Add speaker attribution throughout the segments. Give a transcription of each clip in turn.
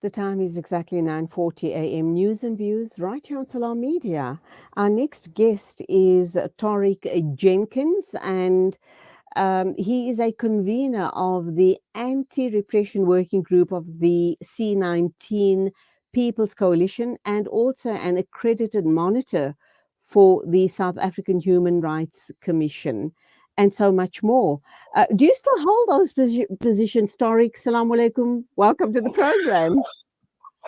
Speaker 1: The time is exactly 9:40 a.m. News and views right here on Salam Media. Our next guest is Tauriq Jenkins, and he is a convener of the Anti-Repression Working Group of the C19 People's Coalition and also an accredited monitor for the South African Human Rights Commission, and so much more. Do you still hold those positions, Tariq? Salaam alaikum. Welcome to the program.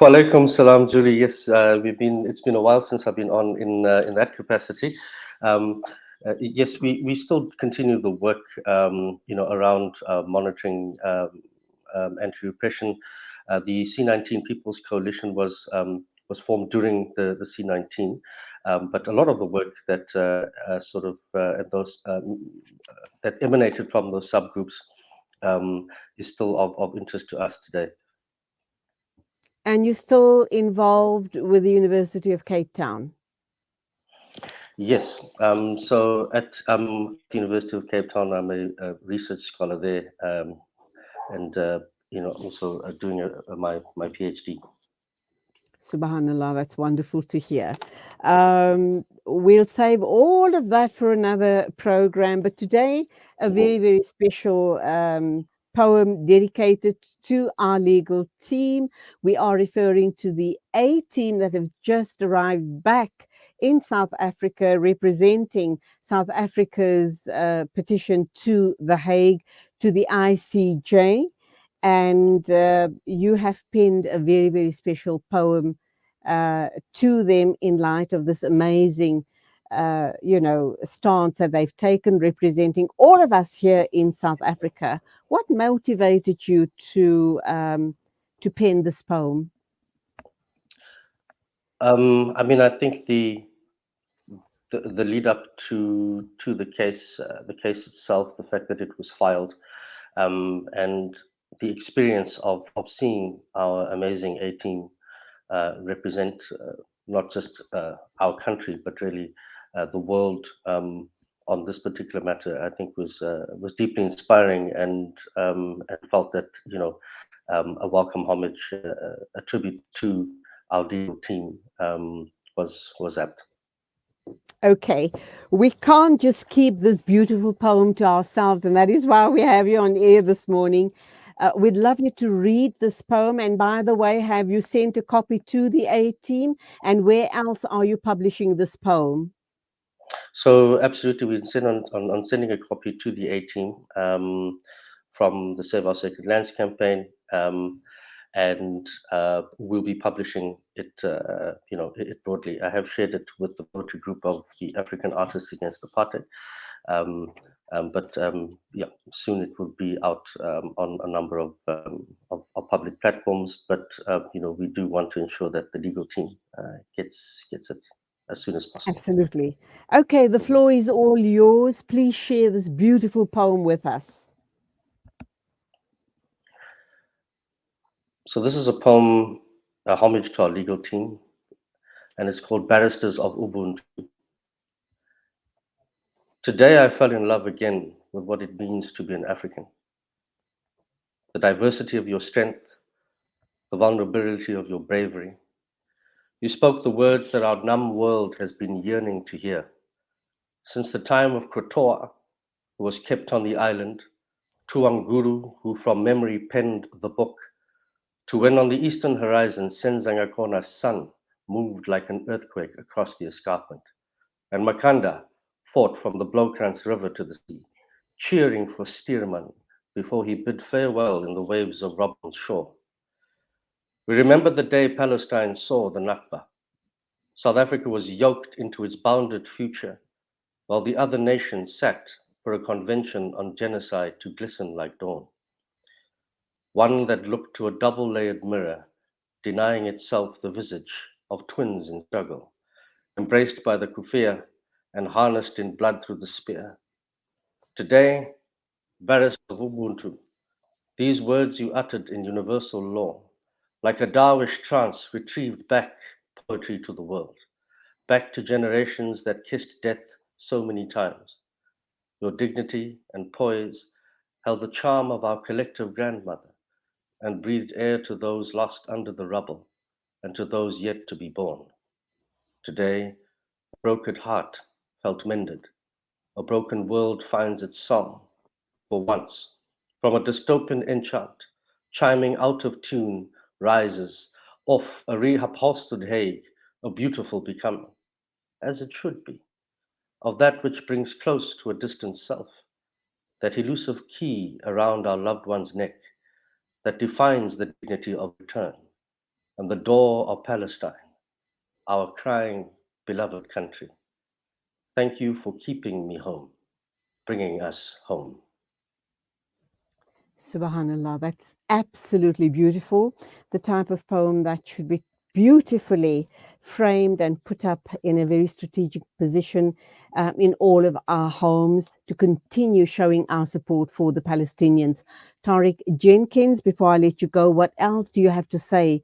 Speaker 2: Walaikum salam, Julie. Yes, it's been a while since I've been on in that capacity. Um, yes, we still continue the work, around monitoring anti-repression. The C19 People's Coalition was formed during the C19, but a lot of the work that that emanated from those subgroups is still of interest to us today.
Speaker 1: And you're still involved with the University of Cape Town.
Speaker 2: Yes. So at the University of Cape Town, I'm a research scholar there, and also doing my PhD.
Speaker 1: Subhanallah, that's wonderful to hear. We'll save all of that for another program, but today, a very, very special poem dedicated to our legal team. We are referring to the A team that have just arrived back in South Africa, representing South Africa's petition to The Hague, to the ICJ. And you have penned a very, very special poem to them in light of this amazing, stance that they've taken, representing all of us here in South Africa. What motivated you to pen this poem?
Speaker 2: I think the lead up to the case itself, the fact that it was filed, and the experience of seeing our amazing A team represent not just our country, but really the world on this particular matter, I think was deeply inspiring, and felt that a welcome homage, a tribute to our legal team was apt.
Speaker 1: Okay, we can't just keep this beautiful poem to ourselves, and that is why we have you on air this morning. We'd love you to read this poem. And by the way, have you sent a copy to the A team? And where else are you publishing this poem?
Speaker 2: So absolutely, we intend on sending a copy to the A team from the Save Our Sacred Lands campaign, and we'll be publishing it, it broadly. I have shared it with the poetry group of the African Artists Against Apartheid, but soon it will be out on a number of public platforms. But we do want to ensure that the legal team gets it as soon as possible.
Speaker 1: Absolutely. Okay, the floor is all yours. Please share this beautiful poem with us.
Speaker 2: So this is a poem, a homage to our legal team, and it's called Barristers of Ubuntu. Today I fell in love again with what it means to be an African. The diversity of your strength, the vulnerability of your bravery. You spoke the words that our numb world has been yearning to hear. Since the time of Krotoa, who was kept on the island, Tuanguru, who from memory penned the book, to when on the eastern horizon Senzangakona's sun moved like an earthquake across the escarpment, and Makanda fought from the Blokrans River to the sea, cheering for Steerman before he bid farewell in the waves of Robin's shore. We remember the day Palestine saw the Nakba. South Africa was yoked into its bounded future, while the other nations sat for a convention on genocide to glisten like dawn. One that looked to a double-layered mirror, denying itself the visage of twins in struggle, embraced by the kufir and harnessed in blood through the spear. Today, Barristers of Ubuntu, these words you uttered in universal law, like a Darwish trance retrieved back poetry to the world, back to generations that kissed death so many times. Your dignity and poise held the charm of our collective grandmother, and breathed air to those lost under the rubble and to those yet to be born. Today, a broken heart felt mended. A broken world finds its song, for once, from a dystopian enchant, chiming out of tune, rises, off a reupholstered Hague, a beautiful becoming, as it should be, of that which brings close to a distant self, that elusive key around our loved one's neck, that defines the dignity of return, and the door of Palestine, our crying, beloved country. Thank you for keeping me home, bringing us home.
Speaker 1: Subhanallah, that's absolutely beautiful. The type of poem that should be beautifully framed and put up in a very strategic position in all of our homes to continue showing our support for the Palestinians. Tauriq Jenkins, before I let you go, what else do you have to say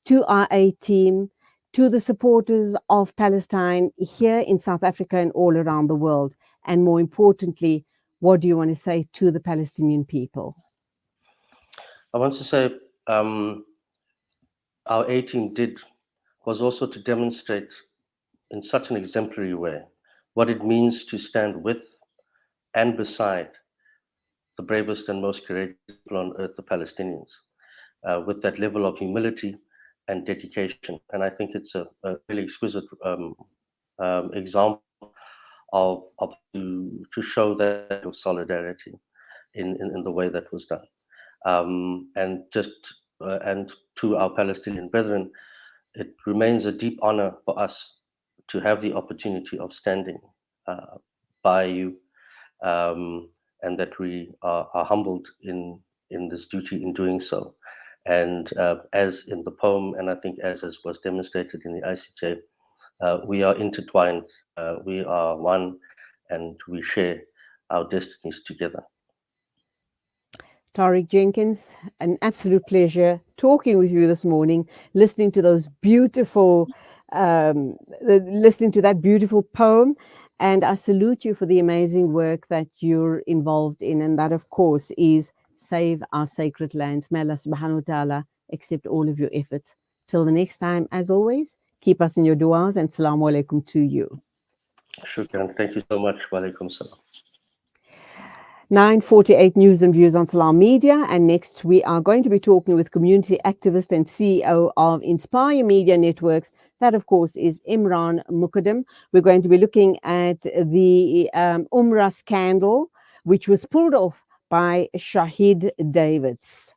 Speaker 1: to our A team, to the supporters of Palestine here in South Africa and all around the world? And more importantly, what do you want to say to the Palestinian people?
Speaker 2: I want to say our A team did was also to demonstrate in such an exemplary way what it means to stand with and beside the bravest and most courageous people on earth, the Palestinians, with that level of humility and dedication. And I think it's a really exquisite example to show that of solidarity in the way that was done. And to our Palestinian brethren, it remains a deep honor for us to have the opportunity of standing by you, and that we are humbled in this duty in doing so. And as in the poem, and I think as was demonstrated in the ICJ, we are intertwined, we are one, and we share our destinies together.
Speaker 1: Tauriq Jenkins, an absolute pleasure talking with you this morning, listening to those beautiful, listening to that beautiful poem. And I salute you for the amazing work that you're involved in. And that, of course, is Save Our Sacred Lands. May Allah subhanahu wa ta'ala accept all of your efforts. Till the next time, as always, keep us in your du'as and salamu alaikum to you.
Speaker 2: Shukran. Thank you so much. Wa alaikum salam.
Speaker 1: 9:48 News and Views on Salam Media. And next, we are going to be talking with community activist and CEO of Inspire Media Networks. That, of course, is Imran Mukaddam. We're going to be looking at the Umrah scandal, which was pulled off by Shahid Davids.